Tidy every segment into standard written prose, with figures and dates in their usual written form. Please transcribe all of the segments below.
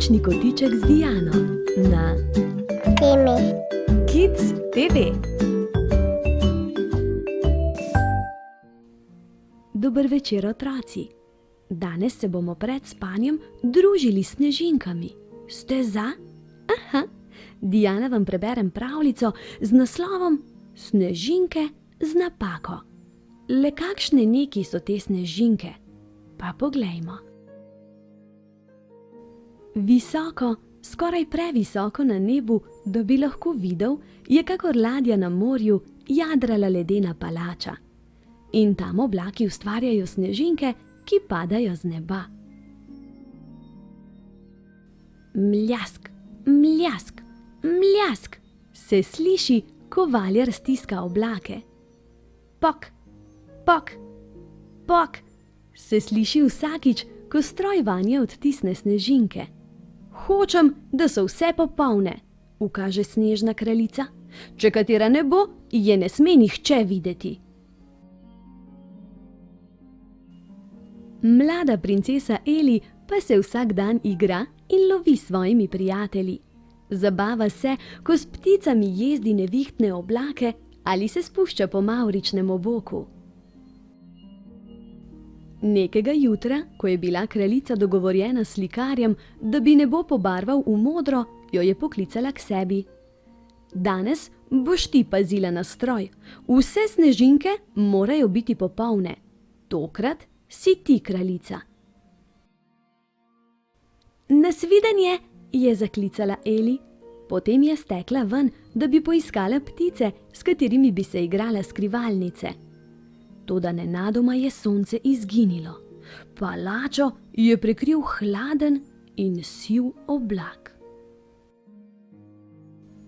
Resnični kotiček z Diano na Temi. Kids TV. Dober večer, otroci. Danes se bomo pred spanjem družili s snežinkami. Ste za? Aha, Diana vam preberem pravljico z naslovom Snežinke z napako. Le kakšne neki so te snežinke? Pa poglejmo. Visoko, skoraj previsoko na nebu, da bi lahko videl, je kakor ladja na morju jadrala ledena palača. In tam oblaki ustvarjajo snežinke, ki padajo z neba. Mljask, mljask, mljask se sliši, ko valjar stiska oblake. Pok, pok, pok se sliši vsakič, ko stroj vanje odtisne snežinke. Hočem, da so vse popolne, ukaže snežna kraljica. Če katera ne bo, je ne sme nihče videti. Mlada princesa Eli pa se vsak dan igra in lovi s svojimi prijatelji. Zabava se, ko s pticami jezdi nevihtne oblake ali se spušča po mavričnem oboku. Nekega jutra, ko je bila kraljica dogovorjena s slikarjem, da bi nebo pobarval v modro, jo je poklicala k sebi. Danes boš ti pazila na stroj. Vse snežinke morajo biti popolne. Tokrat si ti kraljica. Nasvidenje, je zaklicala Eli. Potem je stekla ven, da bi poiskala ptice, s katerimi bi se igrala skrivalnice. Toda nenadoma je sonce izginilo. Palačo je prekril hladen in siv oblak.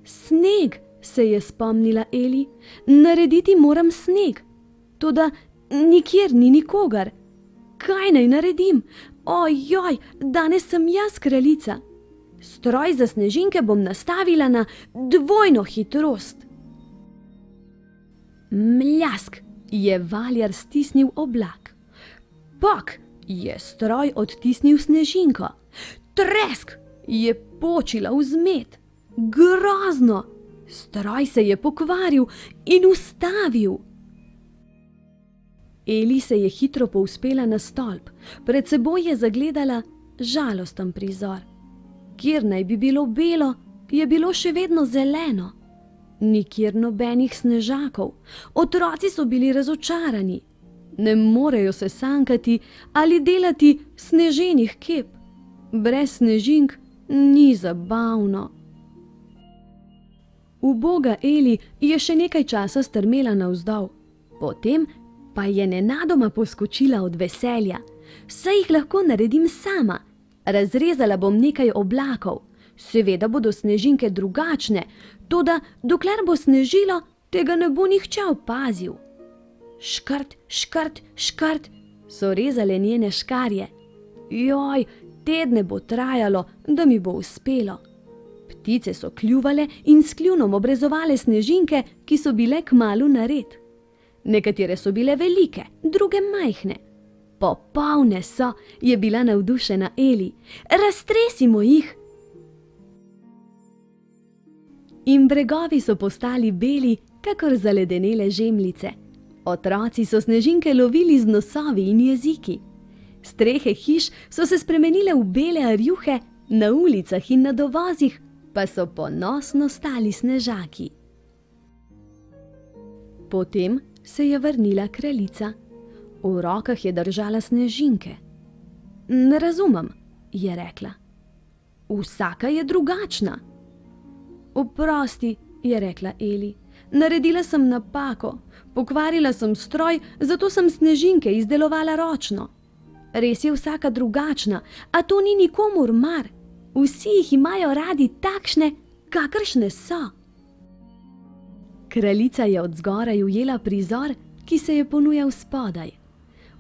Sneg, se je spomnila Eli. Narediti moram sneg. Toda nikjer ni nikogar. Kaj naj naredim? Ojoj, danes sem jaz kraljica. Stroj za snežinke bom nastavila na dvojno hitrost. Mljask, je valjar stisnil oblak. Pok, je stroj odtisnil snežinko. Tresk, je počila vzmet. Grozno, stroj se je pokvaril in ustavil. Eli se je hitro povzpela na stolp. Pred seboj je zagledala žalosten prizor. Kjer naj bi bilo belo, je bilo še vedno zeleno. Nikjer nobenih snežakov. Otroci so bili razočarani. Ne morejo se sankati ali delati sneženih kep. Brez snežink ni zabavno. Uboga Eli je še nekaj časa strmela navzdol. Potem pa je nenadoma poskočila od veselja. Saj jih lahko naredim sama. Razrezala bom nekaj oblakov. Seveda bodo snežinke drugačne, toda dokler bo snežilo, tega ne bo nihče opazil. Škrt, škrt, škrt, so rezale njene škarje. Joj, tedne bo trajalo, da mi bo uspelo. Ptice so kljuvale in s kljunom obrezovale snežinke, ki so bile kmalu nared. Nekatere so bile velike, druge majhne. Popolne so, je bila navdušena Eli. Raztresimo jih! In bregovi so postali beli, kakor zaledenele žemljice. Otroci so snežinke lovili z nosovi in jeziki. Strehe hiš so se spremenile v bele rjuhe, na ulicah in na dovozih pa so ponosno stali snežaki. Potem se je vrnila kraljica. V rokah je držala snežinke. Ne razumem, je rekla. Vsaka je drugačna. Oprosti, je rekla Eli. Naredila sem napako. Pokvarila sem stroj, zato sem snežinke izdelovala ročno. Res je vsaka drugačna, a to ni nikomur mar. Vsi jih imajo radi takšne, kakršne so. Kraljica je od zgoraj ujela prizor, ki se je ponujal spodaj.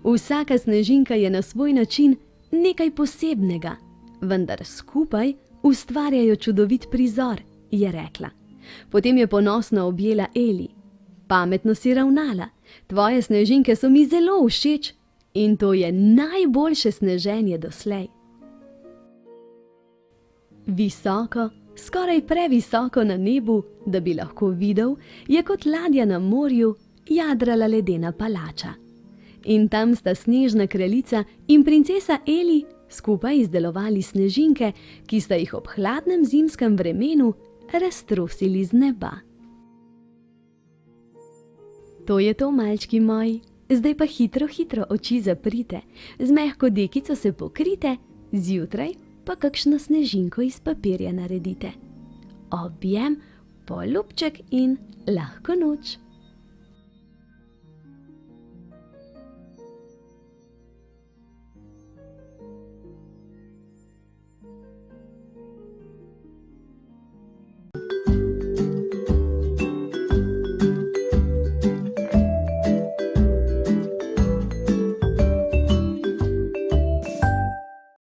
Vsaka snežinka je na svoj način nekaj posebnega, vendar skupaj ustvarjajo čudovit prizor, je rekla. Potem je ponosno objela Eli. Pametno si ravnala, tvoje snežinke so mi zelo všeč in to je najboljše sneženje doslej. Visoko, skoraj previsoko na nebu, da bi lahko videl, je kot ladja na morju jadrala ledena palača. In tam sta snežna kraljica in princesa Eli skupaj izdelovali snežinke, ki sta jih ob hladnem zimskem vremenu raztrosili z neba. To je to, malčki moji. Zdaj pa hitro, hitro oči zaprite, z mehko dekico se pokrite, zjutraj pa kakšno snežinko iz papirja naredite. Objem, poljubček in lahko noč.